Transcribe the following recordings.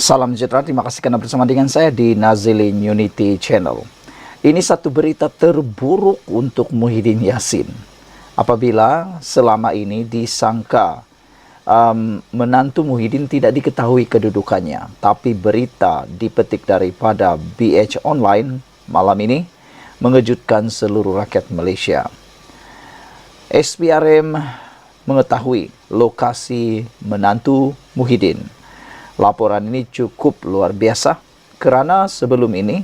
Salam sejahtera, terima kasih karena bersama dengan saya di Nazilin Unity Channel. Ini satu berita terburuk untuk Muhyiddin Yassin. Apabila selama ini disangka menantu Muhyiddin tidak diketahui kedudukannya, tapi berita dipetik daripada BH Online malam ini mengejutkan seluruh rakyat Malaysia. SPRM mengetahui lokasi menantu Muhyiddin. Laporan ini cukup luar biasa kerana sebelum ini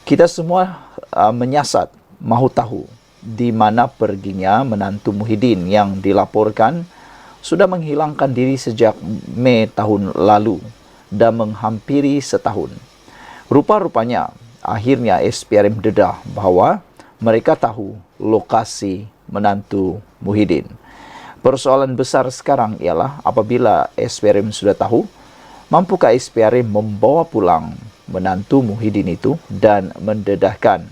kita semua menyiasat mahu tahu di mana perginya menantu Muhyiddin yang dilaporkan sudah menghilangkan diri sejak Mei tahun lalu dan menghampiri setahun. Rupa-rupanya akhirnya SPRM dedah bahawa mereka tahu lokasi menantu Muhyiddin. Persoalan besar sekarang ialah apabila SPRM sudah tahu, mampukah SPRM membawa pulang menantu Muhyiddin itu dan mendedahkan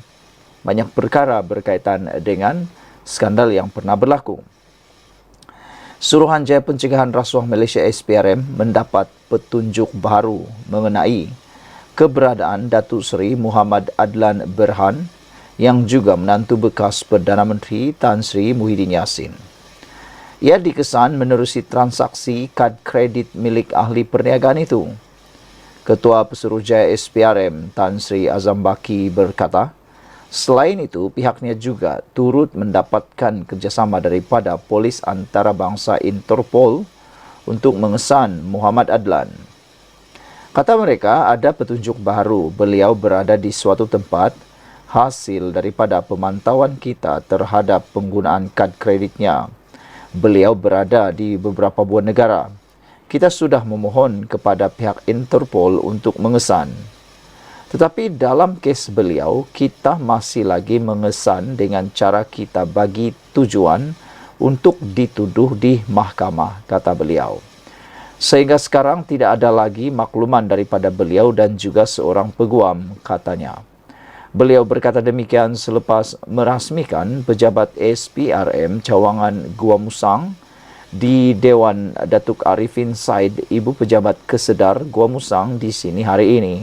banyak perkara berkaitan dengan skandal yang pernah berlaku. Suruhanjaya Pencegahan Rasuah Malaysia SPRM mendapat petunjuk baru mengenai keberadaan Datuk Seri Muhammad Adlan Berhan yang juga menantu bekas Perdana Menteri Tan Sri Muhyiddin Yassin. Ia dikesan menerusi transaksi kad kredit milik ahli perniagaan itu. Ketua Pesuruhjaya SPRM Tan Sri Azam Baki berkata, selain itu pihaknya juga turut mendapatkan kerjasama daripada Polis Antarabangsa Interpol untuk mengesan Muhammad Adlan. Kata mereka ada petunjuk baru beliau berada di suatu tempat hasil daripada pemantauan kita terhadap penggunaan kad kreditnya. Beliau berada di beberapa buah negara. Kita sudah memohon kepada pihak Interpol untuk mengesan. Tetapi dalam kes beliau, kita masih lagi mengesan dengan cara kita bagi tujuan untuk dituduh di mahkamah, kata beliau. Sehingga sekarang tidak ada lagi makluman daripada beliau dan juga seorang peguam, katanya. Beliau berkata demikian selepas merasmikan pejabat SPRM cawangan Gua Musang di Dewan Datuk Arifin Said, Ibu Pejabat Kesedar Gua Musang di sini hari ini.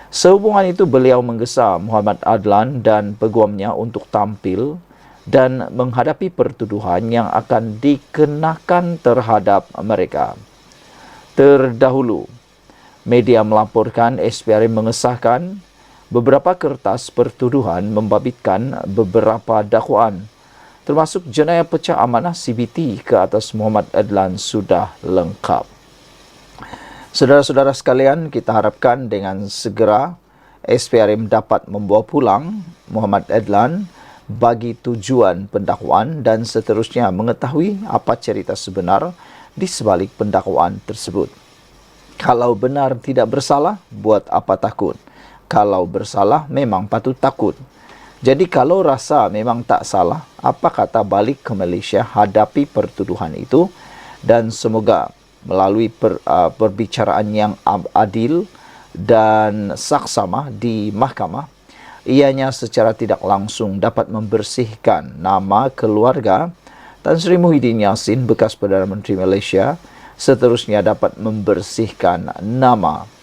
Sehubungan itu beliau menggesa Muhammad Adlan dan peguamnya untuk tampil dan menghadapi pertuduhan yang akan dikenakan terhadap mereka. Terdahulu, media melaporkan SPRM mengesahkan beberapa kertas pertuduhan membabitkan beberapa dakwaan, termasuk jenayah pecah amanah CBT ke atas Muhammad Adlan sudah lengkap. Saudara-saudara sekalian, kita harapkan dengan segera SPRM dapat membawa pulang Muhammad Adlan bagi tujuan pendakwaan dan seterusnya mengetahui apa cerita sebenar di sebalik pendakwaan tersebut. Kalau benar tidak bersalah, buat apa takut? Kalau bersalah, memang patut takut. Jadi kalau rasa memang tak salah, apa kata balik ke Malaysia hadapi pertuduhan itu dan semoga melalui perbicaraan yang adil dan saksama di mahkamah, ianya secara tidak langsung dapat membersihkan nama keluarga Tan Sri Muhyiddin Yassin, bekas Perdana Menteri Malaysia, seterusnya dapat membersihkan nama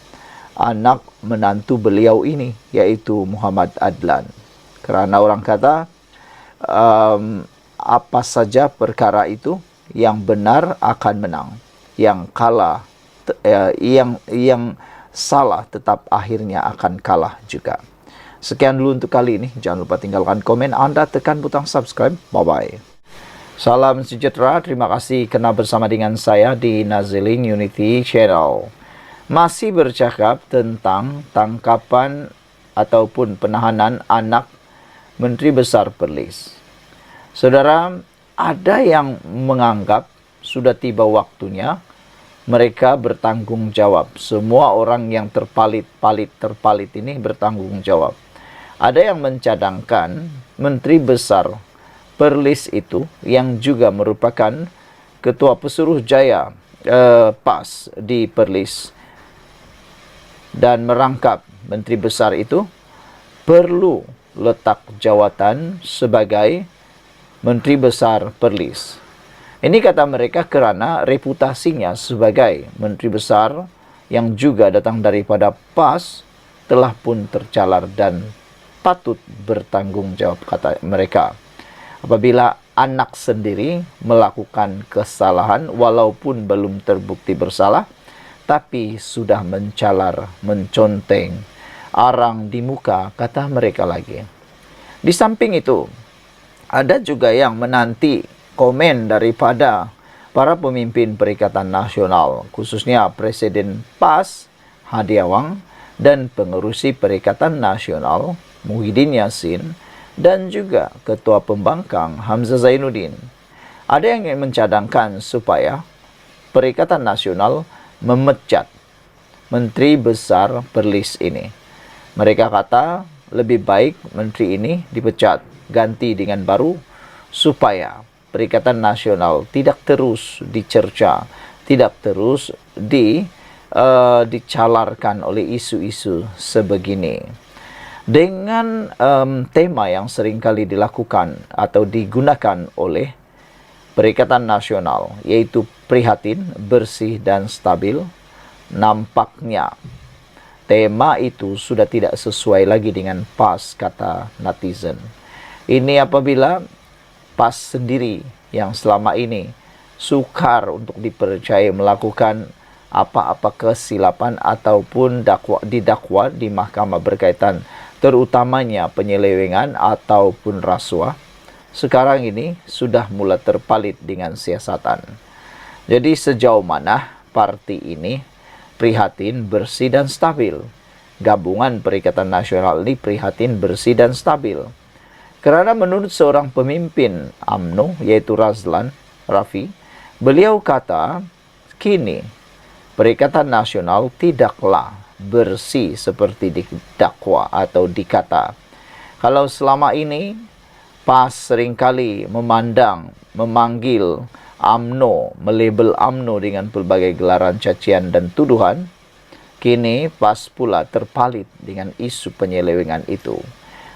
anak menantu beliau ini, iaitu Muhammad Adlan. Kerana orang kata, apa saja perkara itu, yang benar akan menang. Yang kalah, yang salah tetap akhirnya akan kalah juga. Sekian dulu untuk kali ini. Jangan lupa tinggalkan komen anda, tekan butang subscribe. Bye-bye. Salam sejahtera, terima kasih kerana bersama dengan saya di Nazilin Unity Channel. Masih bercakap tentang tangkapan ataupun penahanan anak Menteri Besar Perlis. Saudara, ada yang menganggap sudah tiba waktunya mereka bertanggung jawab. Semua orang yang terpalit ini bertanggung jawab. Ada yang mencadangkan Menteri Besar Perlis itu yang juga merupakan Ketua Pesuruhjaya PAS di Perlis dan merangkap Menteri Besar itu perlu letak jawatan sebagai Menteri Besar Perlis. Ini kata mereka kerana reputasinya sebagai Menteri Besar yang juga datang daripada PAS telah pun tercalar dan patut bertanggung jawab, kata mereka. Apabila anak sendiri melakukan kesalahan walaupun belum terbukti bersalah, tapi sudah mencalar, menconteng, arang di muka, kata mereka lagi. Di samping itu, ada juga yang menanti komen daripada para pemimpin Perikatan Nasional, khususnya Presiden PAS, Hadiawang, dan pengerusi Perikatan Nasional, Muhyiddin Yassin, dan juga Ketua Pembangkang, Hamzah Zainuddin. Ada yang ingin mencadangkan supaya Perikatan Nasional memecat Menteri Besar Perlis ini. Mereka kata lebih baik menteri ini dipecat, ganti dengan baru, supaya Perikatan Nasional tidak terus dicerca, tidak terus dicalarkan oleh isu-isu sebegini. Dengan tema yang seringkali dilakukan atau digunakan oleh Perikatan Nasional, yaitu prihatin, bersih, dan stabil, nampaknya tema itu sudah tidak sesuai lagi dengan PAS, kata netizen. Ini apabila PAS sendiri yang selama ini sukar untuk dipercaya melakukan apa-apa kesilapan ataupun didakwa di mahkamah berkaitan terutamanya penyelewengan ataupun rasuah, sekarang ini sudah mulai terpalit dengan siasatan. Jadi sejauh mana parti ini prihatin, bersih, dan stabil? Gabungan Perikatan Nasional ini prihatin, bersih, dan stabil. Karena menurut seorang pemimpin UMNO, yaitu Razlan Rafi, beliau kata, kini Perikatan Nasional tidaklah bersih seperti didakwa atau dikata. Kalau selama ini PAS seringkali memanggil UMNO, melabel UMNO dengan pelbagai gelaran cacian dan tuduhan, kini PAS pula terpalit dengan isu penyelewengan itu.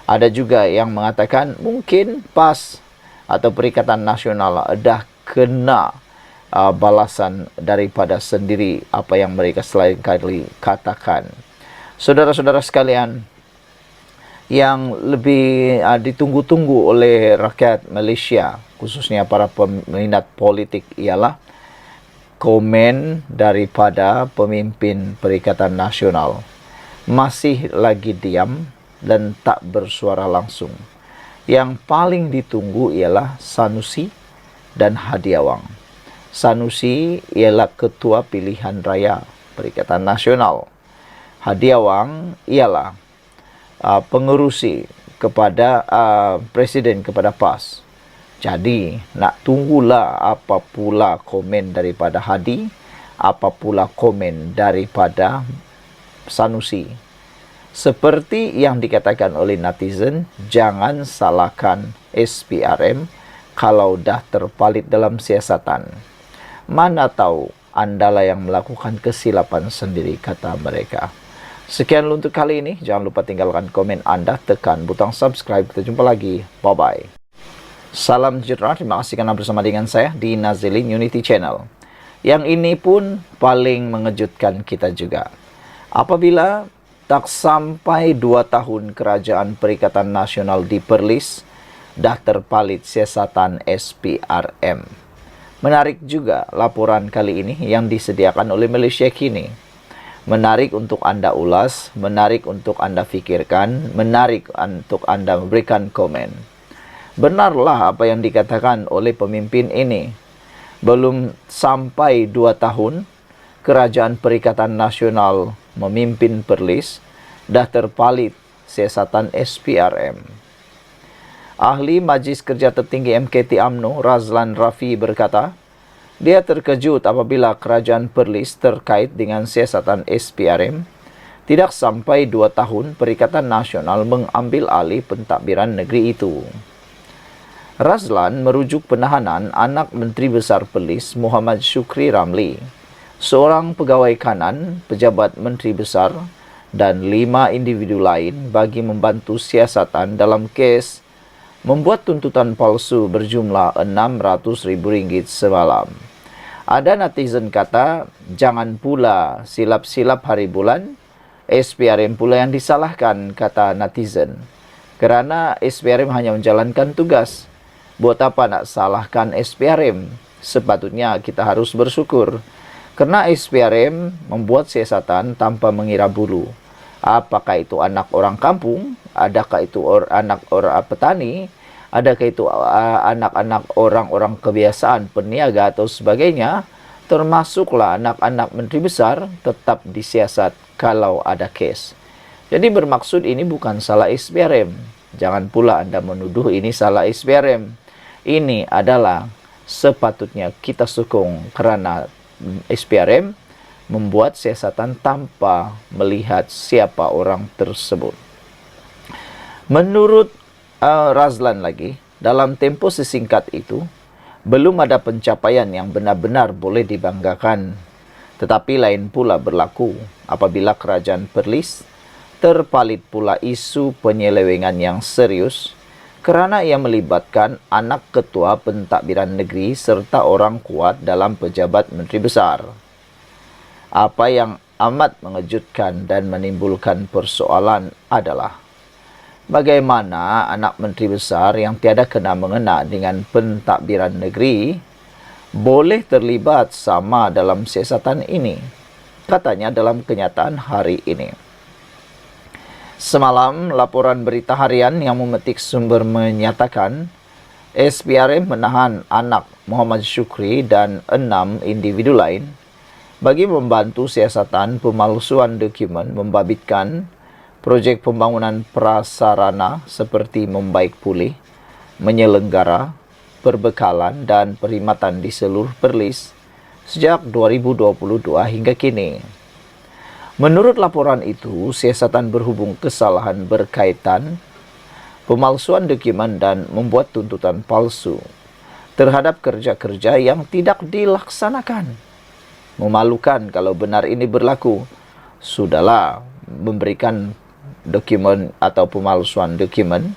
Ada juga yang mengatakan mungkin PAS atau Perikatan Nasional dah kena balasan daripada sendiri apa yang mereka selain kali katakan. Saudara-saudara sekalian, yang lebih ditunggu-tunggu oleh rakyat Malaysia, khususnya para peminat politik, ialah komen daripada pemimpin Perikatan Nasional. Masih lagi diam dan tak bersuara langsung. Yang paling ditunggu ialah Sanusi dan Hadiawang. Sanusi ialah Ketua Pilihan Raya Perikatan Nasional. Hadiawang ialah pengerusi kepada Presiden kepada PAS. Jadi, nak tunggulah apa pula komen daripada Hadi, apa pula komen daripada Sanusi. Seperti yang dikatakan oleh netizen, jangan salahkan SPRM kalau dah terpalit dalam siasatan. Mana tahu Andalah yang melakukan kesilapan sendiri, kata mereka. Sekian untuk kali ini. Jangan lupa tinggalkan komen Anda, tekan butang subscribe. Kita jumpa lagi. Bye-bye. Salam sejahtera. Terima kasih karena bersama dengan saya di Nazilin Unity Channel. Yang ini pun paling mengejutkan kita juga. Apabila tak sampai 2 tahun kerajaan Perikatan Nasional di Perlis, dah terpalit siasatan SPRM. Menarik juga laporan kali ini yang disediakan oleh Malaysia Kini. Menarik untuk Anda ulas, menarik untuk Anda fikirkan, menarik untuk Anda memberikan komen. Benarlah apa yang dikatakan oleh pemimpin ini. Belum sampai 2 tahun, Kerajaan Perikatan Nasional memimpin Perlis, dah terpalit siasatan SPRM. Ahli Majlis Kerja Tertinggi MKT UMNO, Razlan Rafi, berkata, dia terkejut apabila Kerajaan Perlis terkait dengan siasatan SPRM. Tidak sampai 2 tahun, Perikatan Nasional mengambil alih pentadbiran negeri itu. Razlan merujuk penahanan anak Menteri Besar Perlis, Muhammad Shukri Ramli, seorang pegawai kanan, pejabat Menteri Besar, dan 5 individu lain bagi membantu siasatan dalam kes membuat tuntutan palsu berjumlah RM600,000 semalam. Ada netizen kata, jangan pula silap-silap hari bulan, SPRM pula yang disalahkan, kata netizen. Kerana SPRM hanya menjalankan tugas. Buat apa nak salahkan SPRM? Sepatutnya kita harus bersyukur. Kerana SPRM membuat siasatan tanpa mengira bulu. Apakah itu anak orang kampung? Adakah itu anak orang petani? Adakah itu anak-anak orang-orang kebiasaan, peniaga atau sebagainya? Termasuklah anak-anak menteri besar tetap disiasat kalau ada kes. Jadi bermaksud ini bukan salah SPRM. Jangan pula Anda menuduh ini salah SPRM. Ini adalah sepatutnya kita sokong kerana SPRM membuat siasatan tanpa melihat siapa orang tersebut. Menurut Razlan lagi, dalam tempoh sesingkat itu, belum ada pencapaian yang benar-benar boleh dibanggakan. Tetapi lain pula berlaku apabila kerajaan Perlis terpalit pula isu penyelewengan yang serius kerana ia melibatkan anak ketua pentadbiran negeri serta orang kuat dalam pejabat menteri besar. Apa yang amat mengejutkan dan menimbulkan persoalan adalah bagaimana anak menteri besar yang tiada kena-mengena dengan pentadbiran negeri boleh terlibat sama dalam siasatan ini, katanya dalam kenyataan hari ini. Semalam, laporan berita harian yang memetik sumber menyatakan SPRM menahan anak Muhammad Syukri dan 6 individu lain bagi membantu siasatan pemalsuan dokumen membabitkan projek pembangunan prasarana seperti membaik pulih, menyelenggara, perbekalan dan perkhidmatan di seluruh Perlis sejak 2022 hingga kini. Menurut laporan itu, siasatan berhubung kesalahan berkaitan pemalsuan dokumen dan membuat tuntutan palsu terhadap kerja-kerja yang tidak dilaksanakan. Memalukan kalau benar ini berlaku. Sudahlah memberikan dokumen atau pemalsuan dokumen,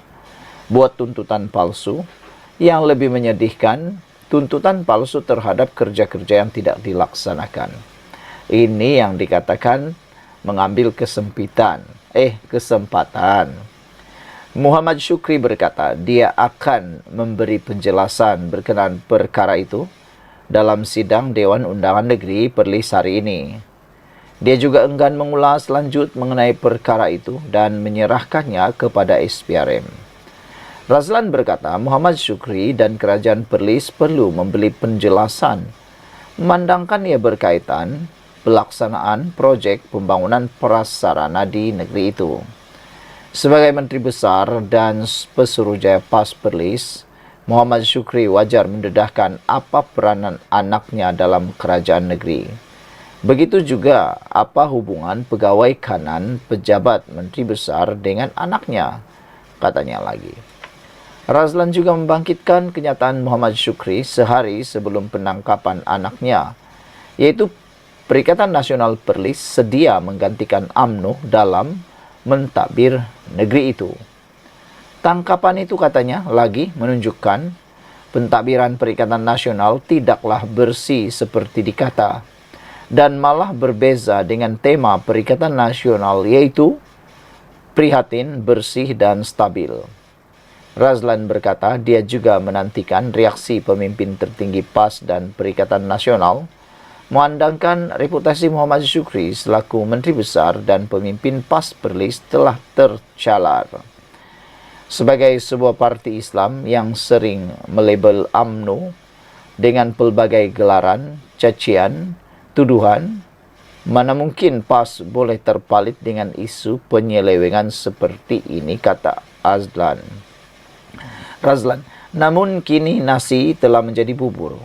buat tuntutan palsu. Yang lebih menyedihkan, tuntutan palsu terhadap kerja-kerja yang tidak dilaksanakan. Ini yang dikatakan mengambil kesempatan. Muhammad Syukri berkata dia akan memberi penjelasan berkenaan perkara itu dalam sidang Dewan Undangan Negeri Perlis hari ini. Dia juga enggan mengulas lanjut mengenai perkara itu dan menyerahkannya kepada SPRM. Razlan berkata Muhammad Syukri dan Kerajaan Perlis perlu memberi penjelasan memandangkan ia berkaitan pelaksanaan projek pembangunan prasarana di negeri itu. Sebagai Menteri Besar dan Pesuruhjaya PAS Perlis, Muhammad Syukri wajar mendedahkan apa peranan anaknya dalam kerajaan negeri. Begitu juga apa hubungan pegawai kanan pejabat Menteri Besar dengan anaknya, katanya lagi. Razlan juga membangkitkan kenyataan Muhammad Syukri sehari sebelum penangkapan anaknya, yaitu Perikatan Nasional Perlis sedia menggantikan UMNO dalam mentadbir negeri itu. Tangkapan itu katanya lagi menunjukkan pentadbiran Perikatan Nasional tidaklah bersih seperti dikata dan malah berbeza dengan tema Perikatan Nasional yaitu prihatin, bersih dan stabil. Razlan berkata dia juga menantikan reaksi pemimpin tertinggi PAS dan Perikatan Nasional memandangkan reputasi Muhammad Syukri selaku Menteri Besar dan pemimpin PAS Perlis telah tercalar. Sebagai sebuah parti Islam yang sering melabel UMNO dengan pelbagai gelaran, cacian, tuduhan, mana mungkin PAS boleh terpalit dengan isu penyelewengan seperti ini, kata Razlan. Namun kini nasi telah menjadi bubur.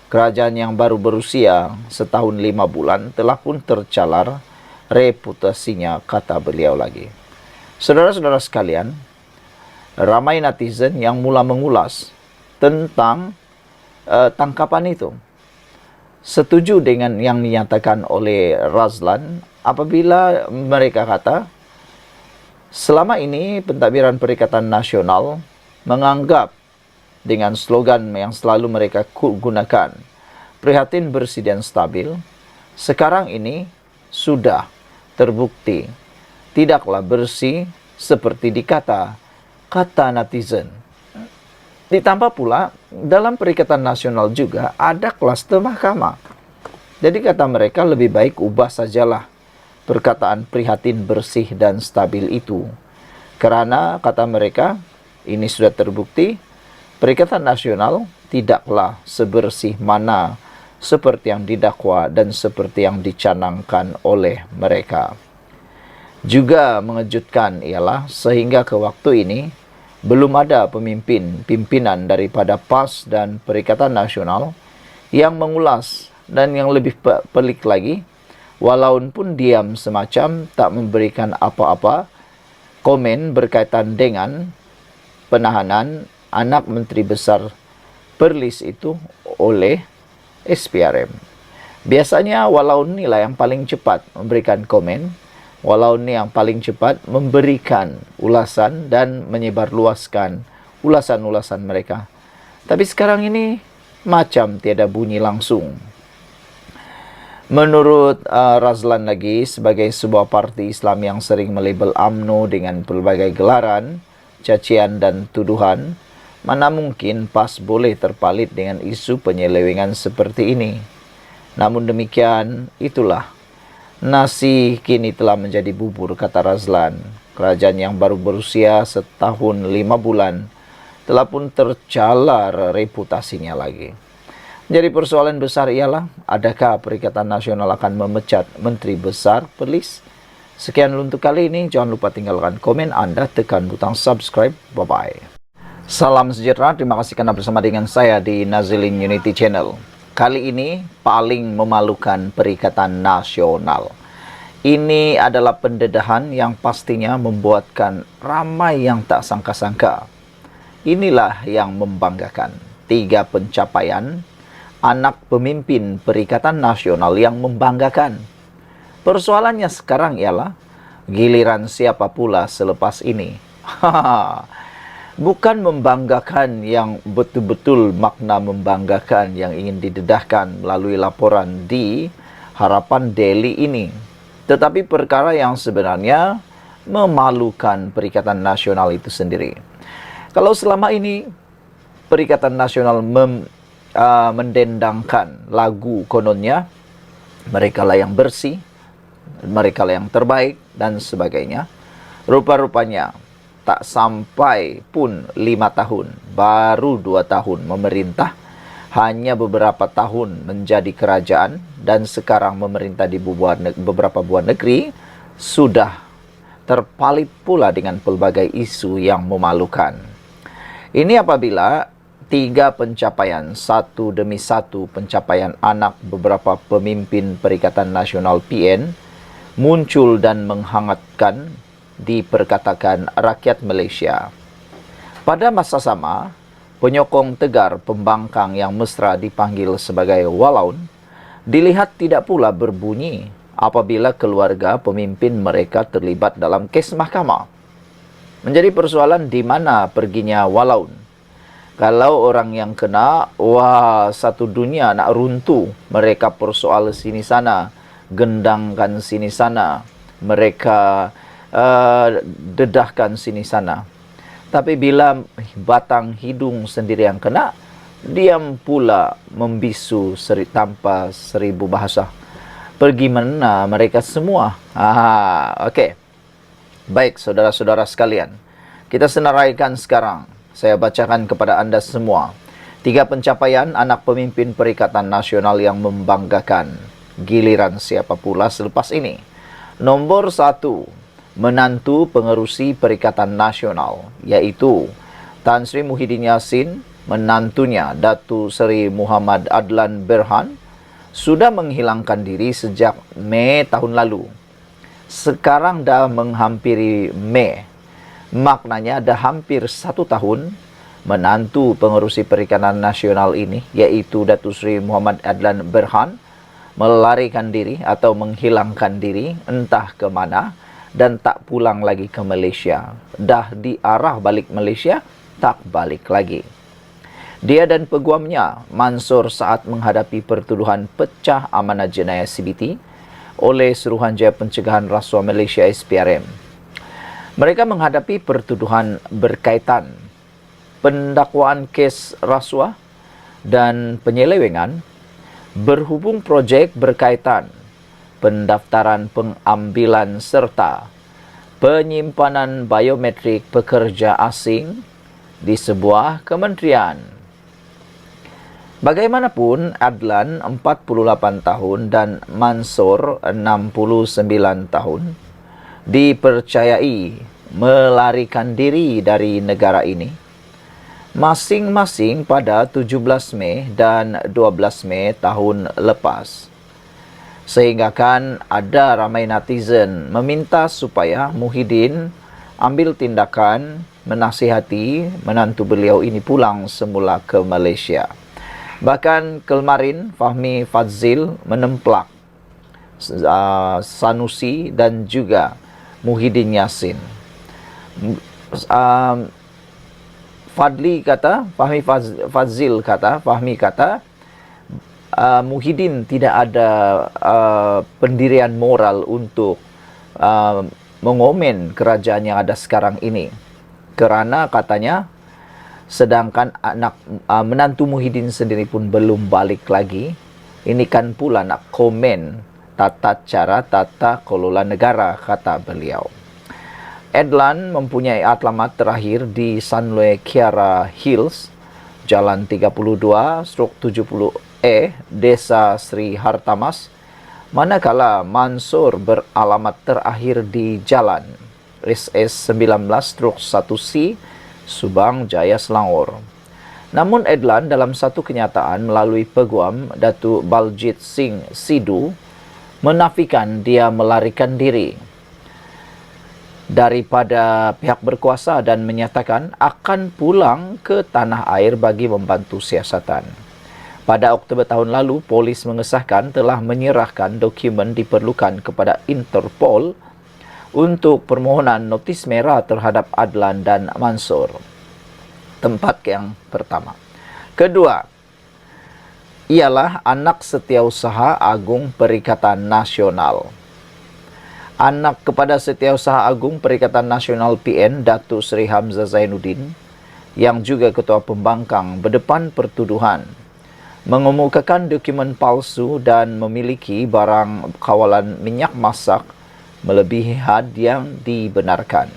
Kerajaan yang baru berusia setahun 5 bulan telah pun tercalar reputasinya, kata beliau lagi. Saudara-saudara sekalian, ramai netizen yang mula mengulas tentang tangkapan itu. Setuju dengan yang dinyatakan oleh Razlan apabila mereka kata selama ini pentadbiran Perikatan Nasional menganggap dengan slogan yang selalu mereka gunakan prihatin bersih dan stabil, sekarang ini sudah terbukti tidaklah bersih seperti kata netizen. Ditambah pula, dalam Perikatan Nasional juga ada klaster mahkamah. Jadi kata mereka lebih baik ubah sajalah perkataan prihatin bersih dan stabil itu. Karena kata mereka, ini sudah terbukti, Perikatan Nasional tidaklah sebersih mana seperti yang didakwa dan seperti yang dicanangkan oleh mereka. Juga mengejutkan ialah sehingga ke waktu ini belum ada pimpinan daripada PAS dan Perikatan Nasional yang mengulas dan yang lebih pelik lagi, walaupun diam semacam tak memberikan apa-apa komen berkaitan dengan penahanan anak Menteri Besar Perlis itu oleh SPRM. Biasanya walau inilah yang paling cepat memberikan komen, walau ini yang paling cepat memberikan ulasan dan menyebarluaskan ulasan-ulasan mereka. Tapi sekarang ini macam tiada bunyi langsung. Menurut Razlan lagi, sebagai sebuah parti Islam yang sering melabel UMNO dengan pelbagai gelaran, cacian dan tuduhan, mana mungkin PAS boleh terpalit dengan isu penyelewengan seperti ini. Namun demikian, itulah nasi kini telah menjadi bubur, kata Razlan. Kerajaan yang baru berusia setahun 5 bulan telah pun tercalar reputasinya lagi. Jadi persoalan besar ialah, adakah Perikatan Nasional akan memecat Menteri Besar Perlis? Sekian untuk kali ini. Jangan lupa tinggalkan komen Anda, tekan butang subscribe. Bye-bye. Salam sejahtera. Terima kasih karena bersama dengan saya di Nazilin Unity Channel. Kali ini paling memalukan Perikatan Nasional. Ini adalah pendedahan yang pastinya membuatkan ramai yang tak sangka-sangka. Inilah yang membanggakan. 3 pencapaian anak pemimpin Perikatan Nasional yang membanggakan. Persoalannya sekarang ialah giliran siapa pula selepas ini. Bukan membanggakan yang betul-betul makna membanggakan yang ingin didedahkan melalui laporan di Harapan Daily ini. Tetapi perkara yang sebenarnya memalukan Perikatan Nasional itu sendiri. Kalau selama ini Perikatan Nasional mendendangkan lagu kononnya, mereka lah yang bersih, mereka lah yang terbaik dan sebagainya. Rupa-rupanya tak sampai pun 5 tahun, baru 2 tahun memerintah, hanya beberapa tahun menjadi kerajaan, dan sekarang memerintah di beberapa buah negeri, sudah terpalit pula dengan pelbagai isu yang memalukan. Ini apabila 3 pencapaian, satu demi satu pencapaian anak beberapa pemimpin Perikatan Nasional PN muncul dan menghangatkan diperkatakan rakyat Malaysia. Pada masa sama, penyokong tegar pembangkang yang mesra dipanggil sebagai walaun dilihat tidak pula berbunyi apabila keluarga pemimpin mereka terlibat dalam kes mahkamah. Menjadi persoalan di mana perginya walaun. Kalau orang yang kena, wah, satu dunia nak runtuh. Mereka persoal sini sana, gendangkan sini sana, mereka dedahkan sini sana. Tapi bila batang hidung sendiri yang kena, diam pula membisu tanpa 1000 bahasa. Pergi mana mereka semua? Okey. Baik, saudara-saudara sekalian. Kita senaraikan sekarang. Saya bacakan kepada anda semua. 3 pencapaian anak pemimpin Perikatan Nasional yang membanggakan. Giliran siapa pula selepas ini? Nombor 1. Menantu pengerusi Perikatan Nasional, iaitu Tan Sri Muhyiddin Yassin, menantunya Datuk Seri Muhammad Adlan Berhan, sudah menghilangkan diri sejak Mei tahun lalu. Sekarang dah menghampiri Mei. Maknanya dah hampir 1 tahun menantu pengerusi Perikatan Nasional ini, iaitu Datuk Seri Muhammad Adlan Berhan, melarikan diri atau menghilangkan diri entah ke mana dan tak pulang lagi ke Malaysia. Dah diarah balik Malaysia, tak balik lagi. Dia dan peguamnya Mansur saat menghadapi pertuduhan pecah amanah jenayah CBT oleh Suruhanjaya Pencegahan Rasuah Malaysia SPRM. Mereka menghadapi pertuduhan berkaitan pendakwaan kes rasuah dan penyelewengan berhubung projek berkaitan pendaftaran pengambilan serta penyimpanan biometrik pekerja asing di sebuah kementerian. Bagaimanapun, Adlan 48 tahun dan Mansur 69 tahun dipercayai melarikan diri dari negara ini masing-masing pada 17 Mei dan 12 Mei tahun lepas. Sehingga kan ada ramai netizen meminta supaya Muhyiddin ambil tindakan menasihati menantu beliau ini pulang semula ke Malaysia. Bahkan kemarin Fahmi Fadzil menemplak Sanusi dan juga Muhyiddin Yassin. Fahmi kata Muhyiddin tidak ada pendirian moral untuk mengomen kerajaan yang ada sekarang ini. Kerana katanya sedangkan anak menantu Muhyiddin sendiri pun belum balik lagi. Ini kan pula nak komen tata kelola negara, kata beliau. Adlan mempunyai alamat terakhir di Sunway Kiara Hills, Jalan 32/70E, Desa Sri Hartamas. Manakala Mansur beralamat terakhir di Jalan SS 19/1C, Subang Jaya Selangor. Namun Adlan dalam satu kenyataan melalui peguam Datuk Baljit Singh Sidhu menafikan dia melarikan diri daripada pihak berkuasa dan menyatakan akan pulang ke tanah air bagi membantu siasatan. Pada Oktober tahun lalu, polis mengesahkan telah menyerahkan dokumen diperlukan kepada Interpol untuk permohonan notis merah terhadap Adlan dan Mansur. Tempat yang pertama. Kedua, ialah anak Setiausaha Agung Perikatan Nasional. Anak kepada Setiausaha Agung Perikatan Nasional PN, Datuk Seri Hamzah Zainuddin, yang juga Ketua Pembangkang, berdepan pertuduhan mengemukakan dokumen palsu dan memiliki barang kawalan minyak masak melebihi had yang dibenarkan.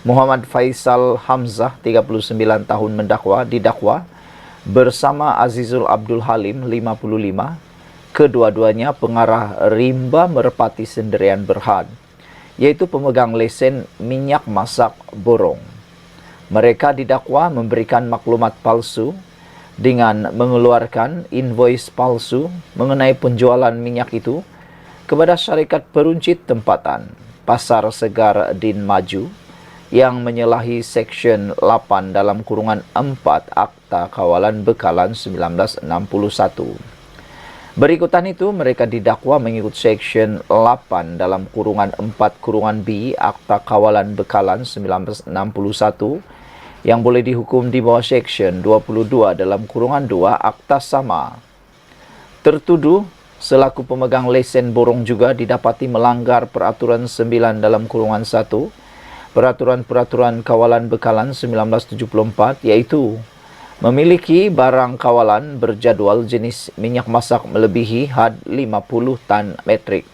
Muhammad Faisal Hamzah, 39 tahun didakwa bersama Azizul Abdul Halim, 55, kedua-duanya pengarah rimba merpati sendirian berhad, iaitu pemegang lesen minyak masak borong. Mereka didakwa memberikan maklumat palsu dengan mengeluarkan invoice palsu mengenai penjualan minyak itu kepada syarikat peruncit tempatan Pasar Segar Din Maju yang menyalahi Seksyen 8 dalam kurungan 4 Akta Kawalan Bekalan 1961. Berikutan itu, mereka didakwa mengikut Seksyen 8 dalam kurungan 4 kurungan B Akta Kawalan Bekalan 1961 yang boleh dihukum di bawah Seksyen 22 dalam kurungan 2 Akta sama. Tertuduh selaku pemegang lesen borong juga didapati melanggar Peraturan 9 dalam kurungan 1 Peraturan Kawalan Bekalan 1974, iaitu memiliki barang kawalan berjadual jenis minyak masak melebihi had 50 tan metrik.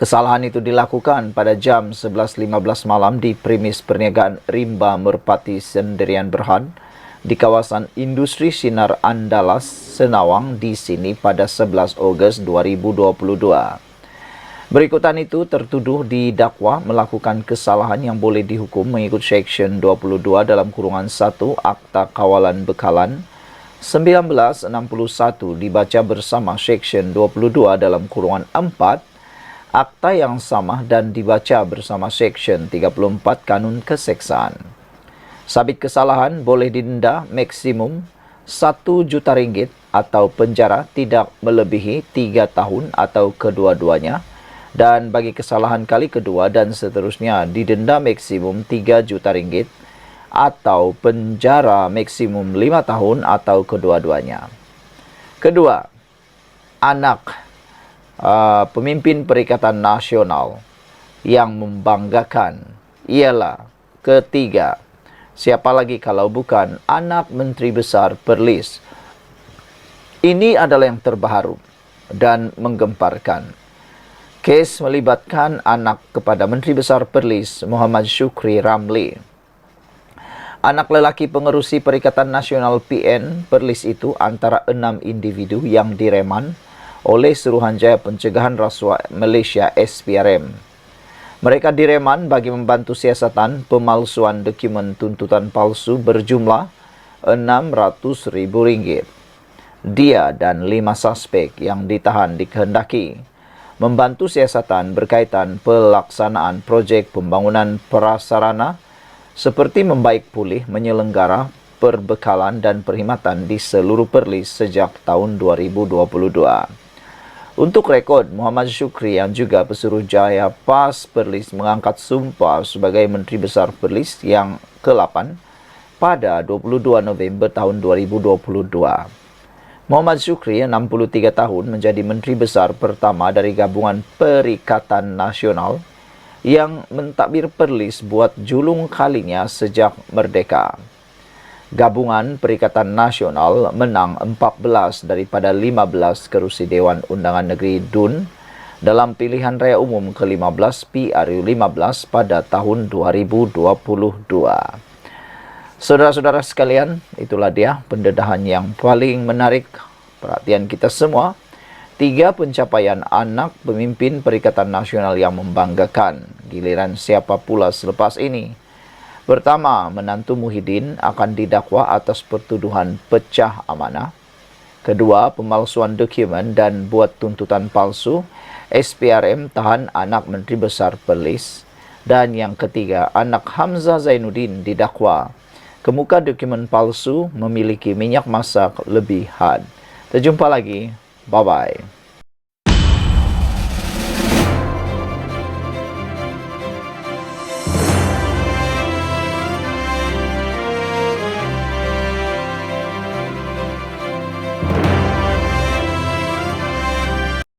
Kesalahan itu dilakukan pada jam 11.15 malam di premis perniagaan rimba merpati sendirian berhad di kawasan industri Sinar Andalas, Senawang di sini pada 11 Ogos 2022. Berikutan itu, tertuduh didakwa melakukan kesalahan yang boleh dihukum mengikut Seksyen 22 dalam kurungan 1 Akta Kawalan Bekalan 1961 dibaca bersama Seksyen 22 dalam kurungan 4 Akta yang sama dan dibaca bersama Seksyen 34 Kanun Keseksaan. Sabit kesalahan boleh didenda maksimum RM1 juta atau penjara tidak melebihi 3 tahun atau kedua-duanya, dan bagi kesalahan kali kedua dan seterusnya didenda maksimum RM3 juta atau penjara maksimum 5 tahun atau kedua-duanya. Kedua, anak pemimpin Perikatan Nasional yang membanggakan ialah ketiga. Siapa lagi kalau bukan anak Menteri Besar Perlis. Ini adalah yang terbaru dan menggemparkan. Kes melibatkan anak kepada Menteri Besar Perlis Muhammad Syukri Ramli. Anak lelaki pengerusi Perikatan Nasional PN Perlis itu antara 6 individu yang direman oleh Suruhanjaya Pencegahan Rasuah Malaysia SPRM. Mereka direman bagi membantu siasatan pemalsuan dokumen tuntutan palsu berjumlah RM600,000. Dia dan 5 suspek yang ditahan dikehendaki membantu siasatan berkaitan pelaksanaan projek pembangunan prasarana seperti membaik pulih menyelenggara perbekalan dan perkhidmatan di seluruh Perlis sejak tahun 2022. Untuk rekod, Muhammad Syukri yang juga Pesuruhjaya PAS Perlis mengangkat sumpah sebagai Menteri Besar Perlis yang ke-8 pada 22 November tahun 2022. Muhammad Syukri, 63 tahun, menjadi Menteri Besar pertama dari Gabungan Perikatan Nasional yang mentadbir Perlis buat julung kalinya sejak merdeka. Gabungan Perikatan Nasional menang 14 daripada 15 kerusi Dewan Undangan Negeri DUN dalam pilihan raya umum ke-15 PRU15 pada tahun 2022. Saudara-saudara sekalian, itulah dia pendedahan yang paling menarik perhatian kita semua. 3 pencapaian anak pemimpin Perikatan Nasional yang membanggakan. Giliran siapa pula selepas ini? Pertama, menantu Muhyiddin akan didakwa atas pertuduhan pecah amanah. Kedua, pemalsuan dokumen dan buat tuntutan palsu. SPRM tahan anak Menteri Besar Perlis. Dan yang ketiga, anak Hamzah Zainuddin didakwa kemuka dokumen palsu memiliki minyak masak lebihan. Terjumpa lagi. Bye-bye.